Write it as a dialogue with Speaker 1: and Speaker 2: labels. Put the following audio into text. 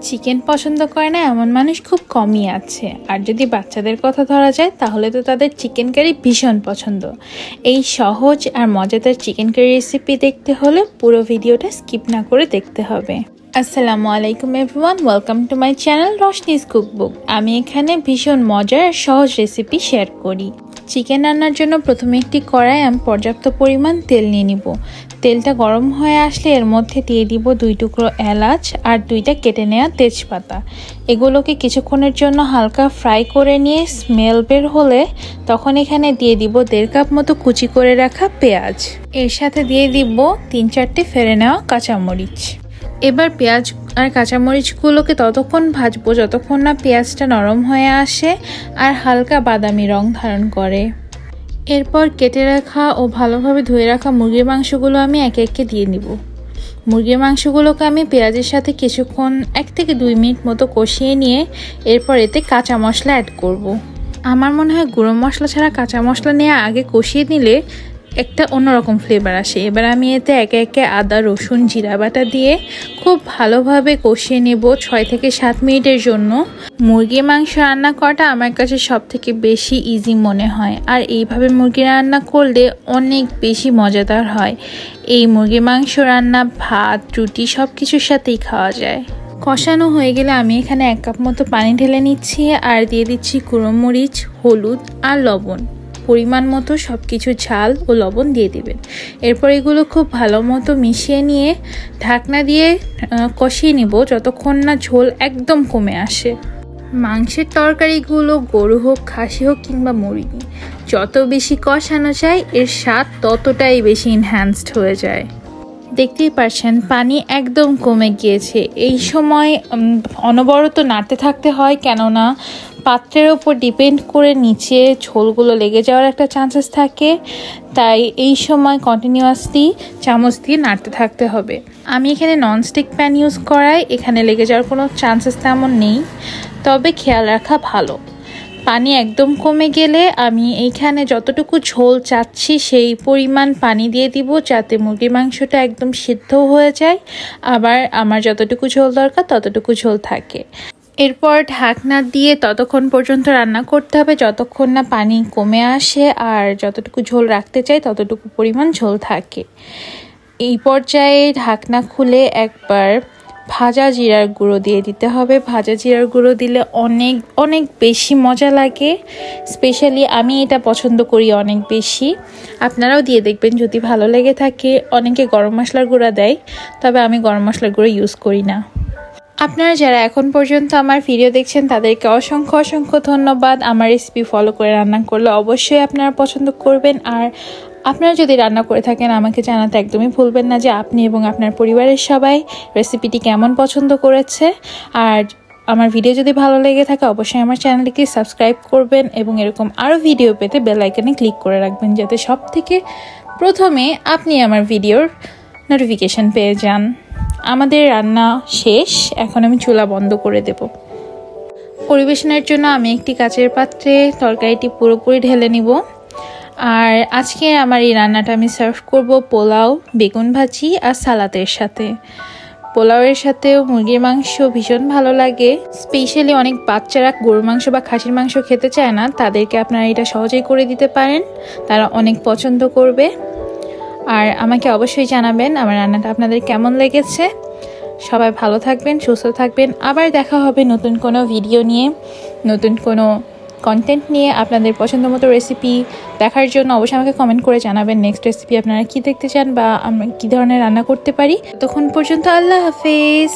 Speaker 1: Chicken পছন্দ করে না এমন মানুষ খুব কমই আছে। আর যদি বাচ্চাদের কথা ধরা যায় তাহলে তো তাদের চিকেন কারি ভীষণ পছন্দ। এই সহজ আর মজাদার চিকেন কারি রেসিপি দেখতে হলে পুরো ভিডিওটা স্কিপ না করে দেখতে হবে। আসসালামু আলাইকুম everyone, welcome to my channel Roshni's cookbook. আমি এখানে ভীষণ মজার আর সহজ রেসিপি শেয়ার করি। চিকেন রান্নার জন্য প্রথমে একটি কড়াই আমি পর্যাপ্ত পরিমাণ তেল নিয়ে নিব। তেলটা গরম হয়ে আসলে এর মধ্যে দিয়ে দিব 2 টুকরো এলাচ আর 2টা কেটে নেওয়া তেজপাতা। এগুলোকে কিছুক্ষণের জন্য হালকা ফ্রাই করে নিয়ে স্মেল বের হলে তখন এখানে দিয়ে দিব 1.5 কাপ মতো কুচি করে রাখা পেঁয়াজ। এর সাথে দিয়ে দিব 3-4টে ফেলে নেওয়া কাঁচামরিচ। এবার পেঁয়াজ আর কাঁচামরিচগুলোকে ততক্ষণ ভাজবো যতক্ষণ না পেঁয়াজটা নরম হয়ে আসে আর হালকা বাদামি রং ধারণ করে। এরপর কেটে রাখা ও ভালোভাবে ধুয়ে রাখা মুরগির মাংসগুলো আমি একে একে দিয়ে নিব। মুরগির মাংসগুলোকে আমি পেঁয়াজের সাথে কিছুক্ষণ 1 থেকে 2 মিনিট মতো কষিয়ে নিয়ে এরপর এতে কাঁচা মশলা অ্যাড করব। আমার মনে হয় গুঁড়ো মশলা ছাড়া কাঁচা মশলা নিয়ে আগে কষিয়ে নিলে একটা অন্যরকম ফ্লেভার আসে। এবার আমি এতে একে একে আদা, রসুন, জিরা বাটা দিয়ে খুব ভালোভাবে কষিয়ে নেব 6 থেকে 7 মিনিটের জন্য। মুরগির মাংস রান্না করাটা আমার কাছে সব থেকে বেশি ইজি মনে হয়, আর এইভাবে মুরগি রান্না করলে অনেক বেশি মজাদার হয়। এই মুরগির মাংস রান্না ভাত, রুটি সব কিছুর সাথেই খাওয়া যায়। কষানো হয়ে গেলে আমি এখানে 1 কাপ মতো পানি ঢেলে নিচ্ছি আর দিয়ে দিচ্ছি গুঁড়ো মরিচ, হলুদ আর লবণ। পরিমাণ মতো সব কিছু ঝাল ও লবণ দিয়ে দিবেন। এরপর এগুলো খুব ভালো মতো মিশিয়ে নিয়ে ঢাকনা দিয়ে কষিয়ে নিব যতক্ষণ না ঝোল একদম কমে আসে। মাংসের তরকারিগুলো গরু হোক, খাসি হোক কিংবা মুরগি, যত বেশি কষানো যায় এর স্বাদ ততটাই বেশি এনহ্যান্সড হয়ে যায়। দেখতেই পাচ্ছেন পানি একদম কমে গিয়েছে। এই সময় অনবরত নাড়তে থাকতে হয়, কেননা পাত্রের ওপর ডিপেন্ড করে নিচে ঝোলগুলো লেগে যাওয়ার একটা চান্সেস থাকে। তাই এই সময় কন্টিনিউয়াসলি চামচ দিয়ে নাড়তে থাকতে হবে। আমি এখানে ননস্টিক প্যান ইউজ করাই, এখানে লেগে যাওয়ার কোনো চান্সেস তেমন নেই, তবে খেয়াল রাখা ভালো। পানি একদম কমে গেলে আমি এইখানে যতটুকু ঝোল চাচ্ছি সেই পরিমাণ পানি দিয়ে দিব, যাতে মুরগির মাংসটা একদম সিদ্ধ হয়ে যায়, আবার আমার যতটুকু ঝোল দরকার ততটুকু ঝোল থাকে। এরপর ঢাকনা দিয়ে ততক্ষণ পর্যন্ত রান্না করতে হবে যতক্ষণ না পানি কমে আসে আর যতটুকু ঝোল রাখতে চাই ততটুকু পরিমাণ ঝোল থাকে। এই পর্যায়ে ঢাকনা খুলে একবার ভাজা জিরার গুঁড়ো দিয়ে দিতে হবে। ভাজা জিরার গুঁড়ো দিলে অনেক অনেক বেশি মজা লাগে। স্পেশালি আমি এটা পছন্দ করি অনেক বেশি। আপনারাও দিয়ে দেখবেন যদি ভালো লেগে থাকে। অনেকে গরম মশলার গুঁড়া দেয়, তবে আমি গরম মশলার গুঁড়ো ইউজ করি না। আপনারা যারা এখন পর্যন্ত আমার ভিডিও দেখছেন তাদেরকে অসংখ্য অসংখ্য ধন্যবাদ। আমার রেসিপি ফলো করে রান্না করলে অবশ্যই আপনারা পছন্দ করবেন। আর আপনারা যদি রান্না করে থাকেন আমাকে জানাতে একদমই ভুলবেন না যে আপনি এবং আপনার পরিবারের সবাই রেসিপিটি কেমন পছন্দ করেছে। আর আমার ভিডিও যদি ভালো লেগে থাকে অবশ্যই আমার চ্যানেলটিকে সাবস্ক্রাইব করবেন এবং এরকম আরও ভিডিও পেতে বেল আইকনে ক্লিক করে রাখবেন, যাতে সব থেকে প্রথমে আপনি আমার ভিডিওর নোটিফিকেশন পেয়ে যান। আমাদের রান্না শেষ, এখন আমি চুলা বন্ধ করে দেব। পরিবেশনের জন্য আমি একটি কাচের পাত্রে তরকারিটি পুরোপুরি ঢেলে নিব। আর আজকে আমার এই রান্নাটা আমি সার্ভ করব পোলাও, বেগুন ভাজি আর সালাদের সাথে। পোলাওয়ের সাথেও মুরগির মাংস ভীষণ ভালো লাগে। স্পেশালি অনেক বাচ্চারা গরুর মাংস বা খাসির মাংস খেতে চায় না, তাদেরকে আপনারা এটা সহজেই করে দিতে পারেন, তারা অনেক পছন্দ করবে। আর আমাকে অবশ্যই জানাবেন আমার রান্নাটা আপনাদের কেমন লেগেছে। সবাই ভালো থাকবেন, সুস্থ থাকবেন। আবার দেখা হবে নতুন কোনো ভিডিও নিয়ে, নতুন কোনো কন্টেন্ট নিয়ে। আপনাদের পছন্দ মতো রেসিপি দেখার জন্য অবশ্যই আমাকে কমেন্ট করে জানাবেন নেক্সট রেসিপি আপনারা কি দেখতে চান বা আমি কী ধরনের রান্না করতে পারি। ততক্ষণ পর্যন্ত আল্লাহ হাফেজ।